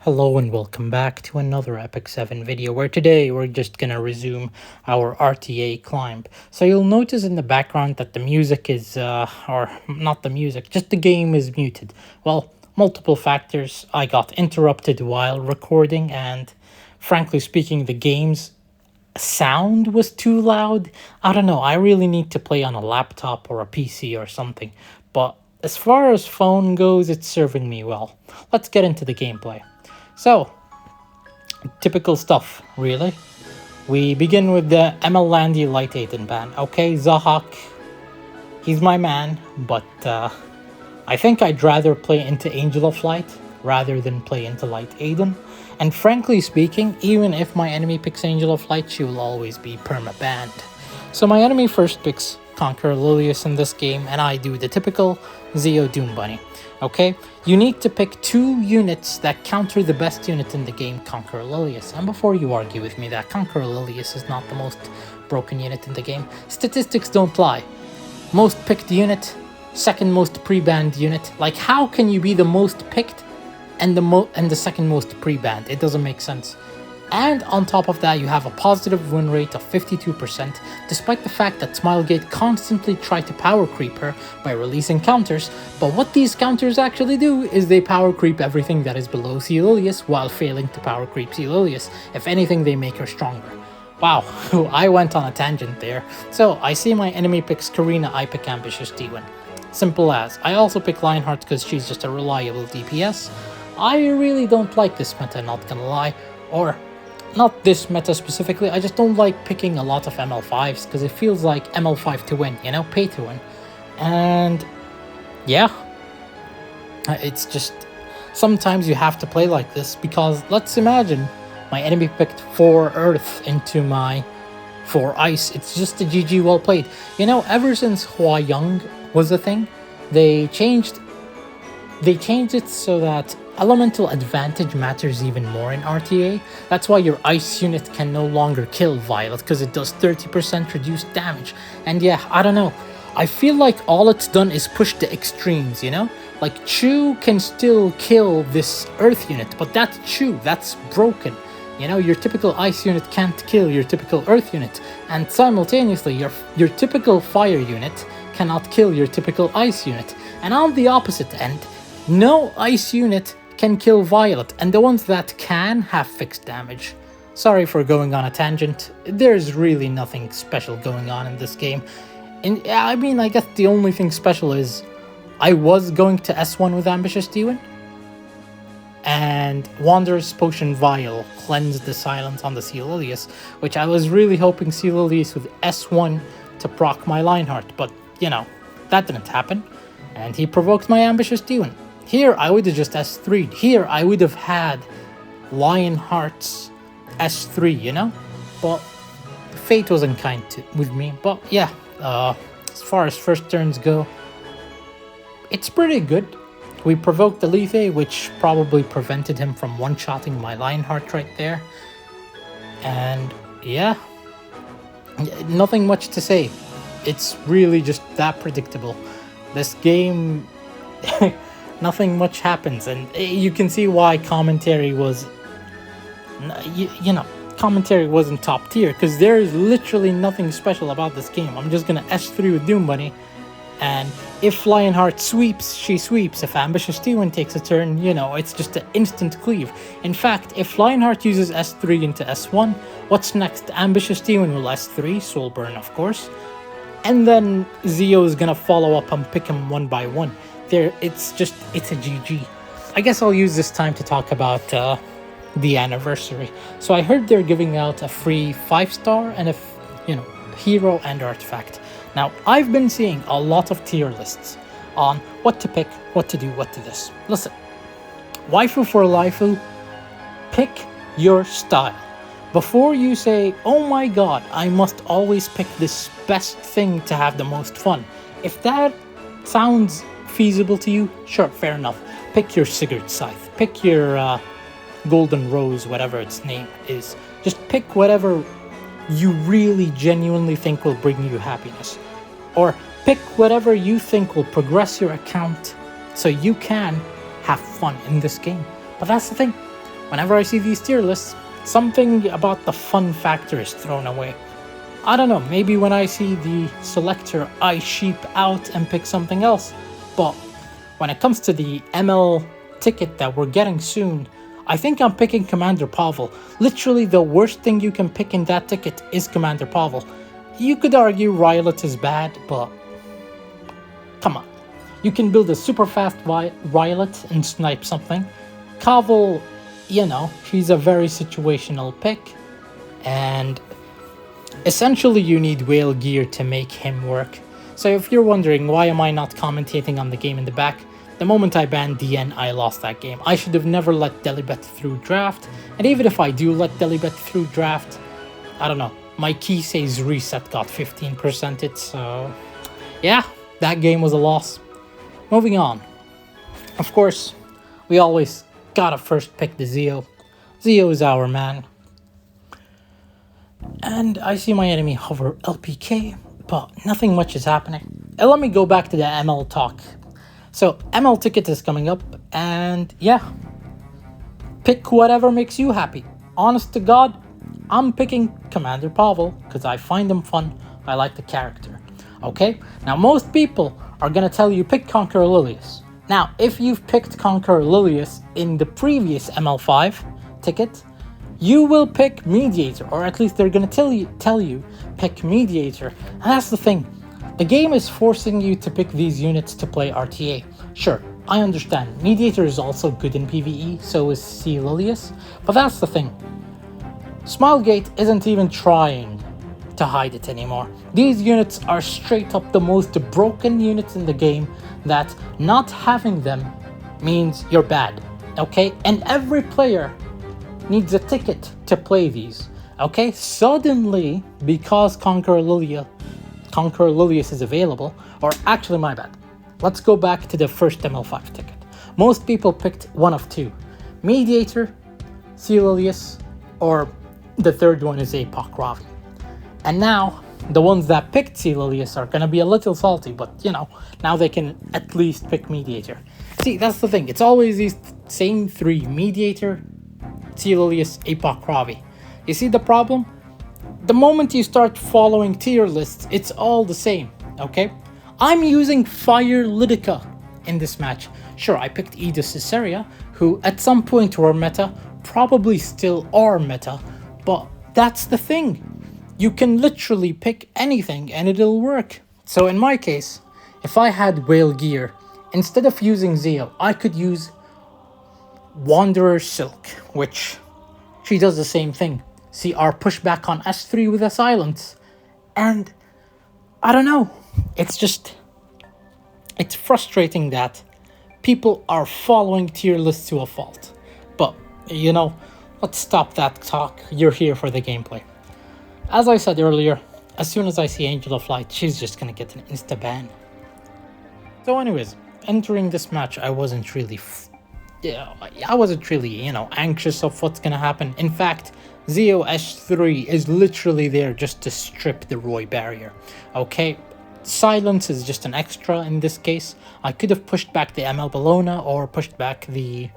Hello and welcome back to another Epic 7 video where today we're just gonna resume our RTA climb. So you'll notice in the background that the music is, or not the music, just the game is muted. Well, multiple factors. I got interrupted while recording and frankly speaking the game's sound was too loud. I don't know, I really need to play on a laptop or a PC or something. But as far as phone goes, it's serving me well. Let's get into the gameplay. So, typical stuff, really. We begin with the ML Landy Light Aiden ban. Okay, Zahak, he's my man, but I think I'd rather play into Angel of Light rather than play into Light Aiden. And frankly speaking, even if my enemy picks Angel of Light, she will always be perma-banned. So my enemy first picks Conqueror Lilius in this game, and I do the typical Zeo Doom Bunny. Okay, you need to pick two units that counter the best unit in the game, Conqueror Lilius. And before you argue with me that Conqueror Lilius is not the most broken unit in the game, statistics don't lie. Most picked unit, second most pre-banned unit. Like, how can you be the most picked and the second most pre-banned? It doesn't make sense. And on top of that, you have a positive win rate of 52%, despite the fact that Smilegate constantly tried to power creep her by releasing counters, but what these counters actually do is they power creep everything that is below Celilius while failing to power creep Celilius. If anything, they make her stronger. Wow, I went on a tangent there. So, I see my enemy picks Karina, I pick Ambitious D1. Simple as. I also pick Lionheart because she's just a reliable DPS. I really don't like this meta, not gonna lie. Or, not this meta specifically, I just don't like picking a lot of ML5s because it feels like ML5 to win, you know, pay to win. And yeah, it's just, sometimes you have to play like this because let's imagine my enemy picked 4 Earth into my 4 Ice. It's just a GG well played. You know, ever since Hua Young was a thing, they changed it so that elemental advantage matters even more in RTA. That's why your ice unit can no longer kill Violet, because it does 30% reduced damage. And yeah, I don't know. I feel like all it's done is push the extremes, you know? Like, Chu can still kill this earth unit, but that's Chu, that's broken. You know, your typical ice unit can't kill your typical earth unit. And simultaneously, your typical fire unit cannot kill your typical ice unit. And on the opposite end, no ice unit can kill Violet, and the ones that can have fixed damage. Sorry for going on a tangent, there's really nothing special going on in this game. And I mean, I guess the only thing special is I was going to S1 with Ambitious D1, and Wanderer's Potion Vial cleansed the silence on the Celilius, which I was really hoping Celilius would S1 to proc my Lionheart, but you know, that didn't happen, and he provoked my Ambitious D1. Here, I would have just S3'd. Here, I would have had Lionheart's S3, you know? But fate wasn't kind with me. But yeah, as far as first turns go, it's pretty good. We provoked the Lethe, which probably prevented him from one-shotting my Lionheart right there. And yeah, nothing much to say. It's really just that predictable. This game... Nothing much happens, and you can see why commentary was, you know, commentary wasn't top tier, because there is literally nothing special about this game. I'm just gonna S3 with Doom Bunny, and if Lionheart sweeps, she sweeps. If Ambitious D1 takes a turn, you know, it's just an instant cleave. In fact, if Lionheart uses S3 into S1, what's next? Ambitious D1 will S3, Soul Burn of course, and then Zeo is gonna follow up and pick him one by one. It's a GG. I guess I'll use this time to talk about the anniversary. So I heard they're giving out a free 5-star and hero and artifact. Now, I've been seeing a lot of tier lists on what to pick, what to do, what to this. Listen, waifu for laifu, pick your style. Before you say, oh my god, I must always pick this best thing to have the most fun. If that sounds feasible to you, sure, fair enough. Pick your Sigurd Scythe, pick your Golden Rose, whatever its name is. Just pick whatever you really genuinely think will bring you happiness. Or pick whatever you think will progress your account so you can have fun in this game. But that's the thing, whenever I see these tier lists, something about the fun factor is thrown away. I don't know, maybe when I see the selector, I sheep out and pick something else. But when it comes to the ML ticket that we're getting soon, I think I'm picking Commander Pavel. Literally the worst thing you can pick in that ticket is Commander Pavel. You could argue Rylot is bad, but come on. You can build a super fast Rylot and snipe something. Pavel, you know, he's a very situational pick, and essentially you need whale gear to make him work. So if you're wondering why am I not commentating on the game in the back, the moment I banned DN, I lost that game. I should have never let Delibet through draft, and even if I do let Delibet through draft, I don't know, my key says reset got 15%, so yeah, that game was a loss. Moving on. Of course, we always gotta first pick the Zeo. Zeo is our man. And I see my enemy hover LPK, but nothing much is happening. And let me go back to the ML talk. So ML ticket is coming up, and yeah, pick whatever makes you happy. Honest to God, I'm picking Commander Pavel because I find him fun. I like the character. Okay, now most people are gonna tell you pick Conqueror Lilius. Now, if you've picked Conqueror Lilius in the previous ML5 ticket, you will pick Mediator, or at least they're gonna tell you pick Mediator. And that's the thing. The game is forcing you to pick these units to play RTA. Sure, I understand. Mediator is also good in PvE, so is C. Lilius, but that's the thing. Smilegate isn't even trying to hide it anymore. These units are straight up the most broken units in the game that not having them means you're bad, okay? And every player needs a ticket to play these, okay? Suddenly, because Conqueror Lilius is available, or actually my bad. Let's go back to the first ML5 ticket. Most people picked one of two. Mediator, C. Lilius, or the third one is Apoc Ravi. And now, the ones that picked C. Lilius are gonna be a little salty, but you know, now they can at least pick Mediator. See, that's the thing, it's always these same three: Mediator, C. Lilius, Apoc Ravi. You see the problem? The moment you start following tier lists, it's all the same, okay? I'm using Fire Lidica in this match. Sure, I picked Ida Caesarea, who at some point were meta, probably still are meta, but that's the thing. You can literally pick anything and it'll work. So in my case, if I had whale gear, instead of using Zeo, I could use Wanderer Silk, which she does the same thing. See our pushback on S3 with a silence. And I don't know, it's frustrating that people are following tier lists to a fault. But, you know, let's stop that talk. You're here for the gameplay. As I said earlier, as soon as I see Angel of Light, she's just gonna get an insta-ban. So anyways, entering this match, I wasn't really, anxious of what's gonna happen. In fact, Zeo S3 is literally there just to strip the Roy barrier, okay? Silence is just an extra in this case. I could have pushed back the ML Bologna or pushed back the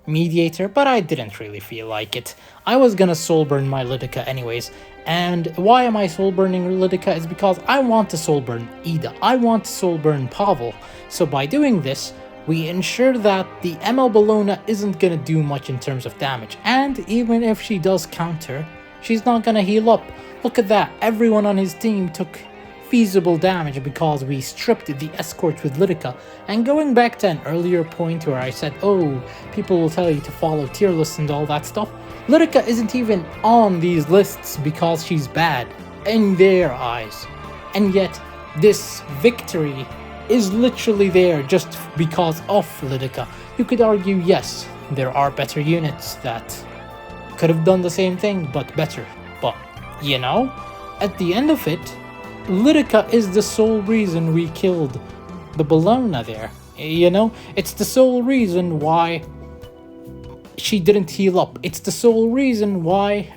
Mediator, but I didn't really feel like it. I was gonna soul burn my Lidica anyways, and why am I soul burning Lidica is because I want to soul burn Ida. I want to soul burn Pavel. So by doing this, we ensure that the ML Bologna isn't gonna do much in terms of damage, and even if she does counter, she's not gonna heal up. Look at that, everyone on his team took feasible damage because we stripped the escorts with Lidica. And going back to an earlier point where I said, oh, people will tell you to follow tier lists and all that stuff, Lidica isn't even on these lists because she's bad in their eyes. And yet, this victory is literally there just because of Lidica. You could argue, yes, there are better units that could have done the same thing, but better. But, you know, at the end of it, Lidica is the sole reason we killed the Bologna there. You know, it's the sole reason why she didn't heal up. It's the sole reason why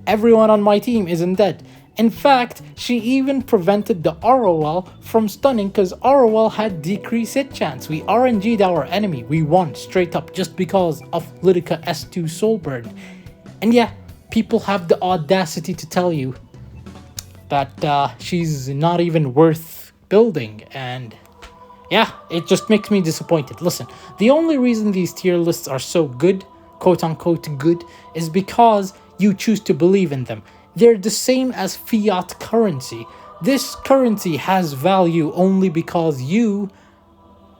everyone on my team isn't dead. In fact, she even prevented the ROL from stunning because ROL had decreased hit chance. We RNG'd our enemy. We won straight up just because of Lytica S2 Soulburn. And yeah, people have the audacity to tell you that she's not even worth building, and yeah, it just makes me disappointed. Listen, the only reason these tier lists are so good, quote unquote good, is because you choose to believe in them. They're the same as fiat currency. This currency has value only because you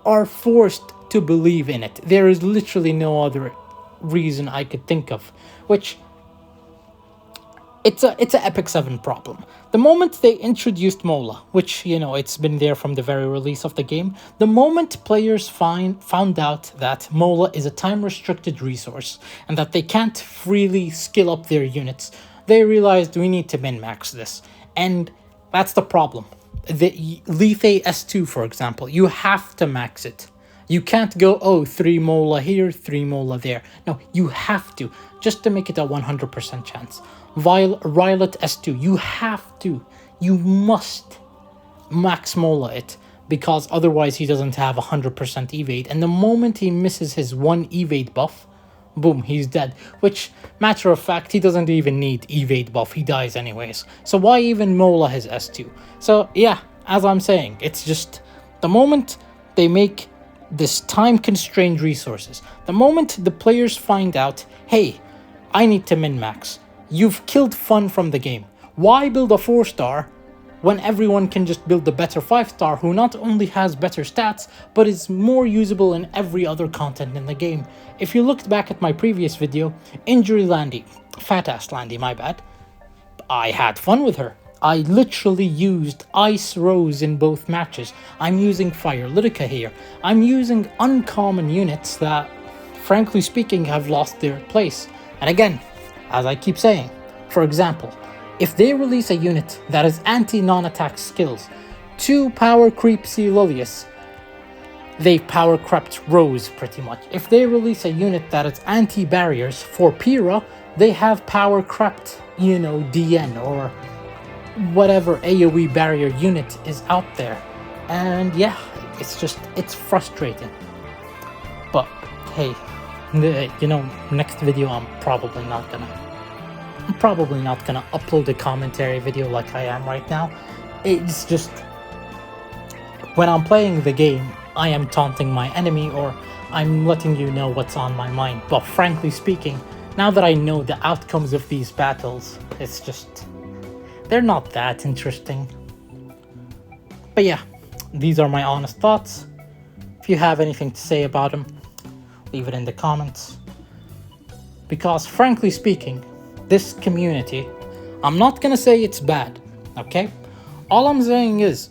are forced to believe in it. There is literally no other reason I could think of, which it's a Epic 7 problem. The moment they introduced Mola, which, you know, it's been there from the very release of the game, the moment players found out that Mola is a time-restricted resource and that they can't freely skill up their units, they realized we need to min-max this. And that's the problem. The Lethe S2, for example, you have to max it. You can't go, oh, 3 Mola here, 3 Mola there. No, you have to, just to make it a 100% chance. Rylet S2, you must max Mola it, because otherwise he doesn't have 100% evade. And the moment he misses his 1 evade buff, boom, he's dead. Which, matter of fact, he doesn't even need evade buff, he dies anyways. So why even Mola his S2? So yeah, as I'm saying, it's just the moment they make this time-constrained resources, the moment the players find out, hey, I need to min-max, you've killed fun from the game. Why build a 4-star when everyone can just build a better 5-star who not only has better stats, but is more usable in every other content in the game? If you looked back at my previous video, Injury Landy, Fat-ass Landy, my bad, I had fun with her. I literally used Ice Rose in both matches. I'm using Fire Lytica here. I'm using uncommon units that, frankly speaking, have lost their place. And again, as I keep saying, for example, if they release a unit that is anti-non-attack skills, 2 power creep Celolius, they've power crept Rose pretty much. If they release a unit that is anti-barriers for Pyrrha, they have power crept, you know, DN or whatever AoE barrier unit is out there. And yeah, it's frustrating. But hey, you know, next video I'm probably not gonna upload a commentary video like I am right now. It's just, when I'm playing the game, I am taunting my enemy, or I'm letting you know what's on my mind. But frankly speaking, now that I know the outcomes of these battles, it's just, they're not that interesting. But yeah, these are my honest thoughts. If you have anything to say about them, leave it in the comments. Because frankly speaking, this community, I'm not gonna say it's bad, okay? All I'm saying is,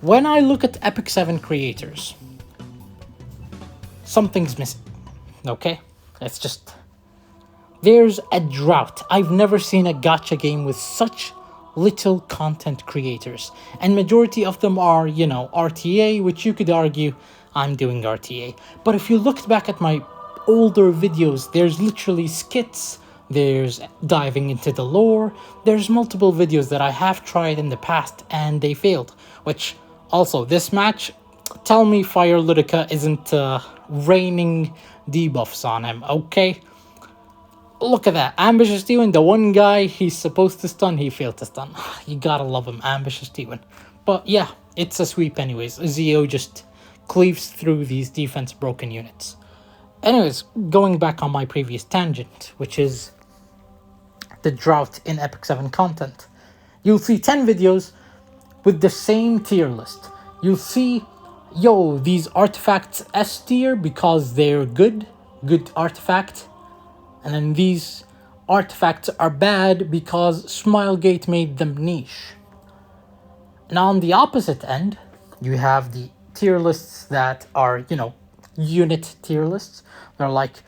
when I look at Epic 7 creators, something's missing, okay? It's just, there's a drought. I've never seen a gacha game with such little content creators, and majority of them are, you know, RTA, which you could argue I'm doing RTA. But if you looked back at my older videos, there's literally skits, there's diving into the lore, there's multiple videos that I have tried in the past and they failed. Which, also, this match, tell me Fire Lytica isn't raining debuffs on him, okay? Look at that, Ambitious Steven, the one guy he's supposed to stun, he failed to stun. You gotta love him, Ambitious Steven. But yeah, it's a sweep anyways. Zio just cleaves through these defense broken units. Anyways, going back on my previous tangent, which is the drought in Epic 7 content. You'll see 10 videos with the same tier list. You'll see, yo, these artifacts S tier because they're good artifact. And then these artifacts are bad because Smilegate made them niche. Now on the opposite end, you have the tier lists that are, you know, unit tier lists. They're like,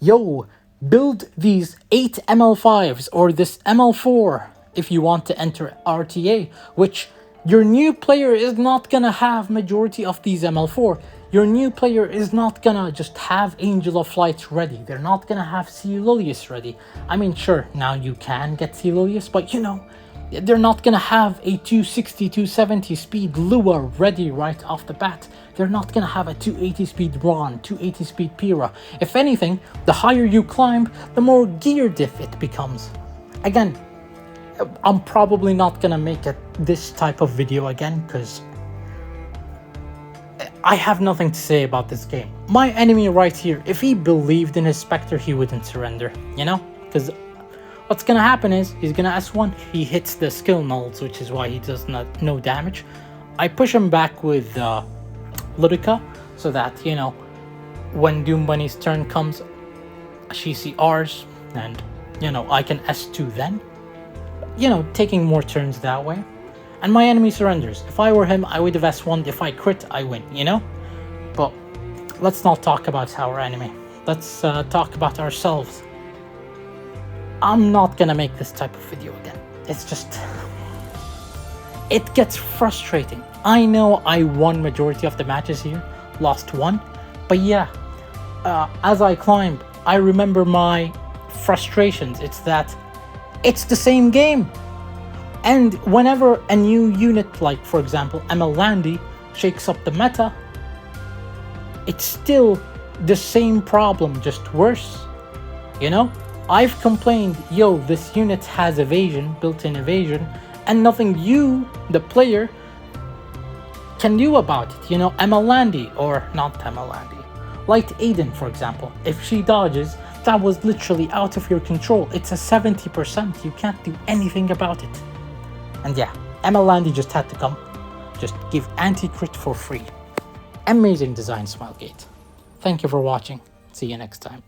yo, build these 8 ML5s or this ML4 if you want to enter RTA, which your new player is not gonna have majority of these ML4. Your new player is not gonna just have Angel of Light ready. They're not gonna have Celolius ready. I mean, sure, now you can get Celolius, but you know, They're not gonna have a 260, 270 speed Lua ready right off the bat. They're not gonna have a 280 speed Ron, 280 speed Pyrrha. If anything, the higher you climb, the more gear diff it becomes. Again, I'm probably not gonna make this type of video again, because I have nothing to say about this game. My enemy right here, if he believed in his Spectre, he wouldn't surrender, you know? Because what's gonna happen is, he's gonna S1, he hits the skill nulls, which is why he does no damage. I push him back with Ludica, so that, you know, when Doom Bunny's turn comes, she CRs, and, you know, I can S2 then. You know, taking more turns that way. And my enemy surrenders. If I were him, I would have S1'd. If I crit, I win, you know? But let's not talk about our enemy. Let's talk about ourselves. I'm not gonna make this type of video again. It's just... it gets frustrating. I know I won majority of the matches here, lost one. But yeah, as I climbed, I remember my frustrations. It's that it's the same game. And whenever a new unit, like for example ML Landy, shakes up the meta, it's still the same problem, just worse. You know, I've complained, yo, this unit has evasion, built-in evasion, and nothing you, the player, can do about it. You know, ML Landy, or not ML Landy, Light Aiden, for example, if she dodges, that was literally out of your control. It's a 70%, you can't do anything about it. And yeah, ML Landy just had to come, just give anti-crit for free. Amazing design, Smilegate. Thank you for watching. See you next time.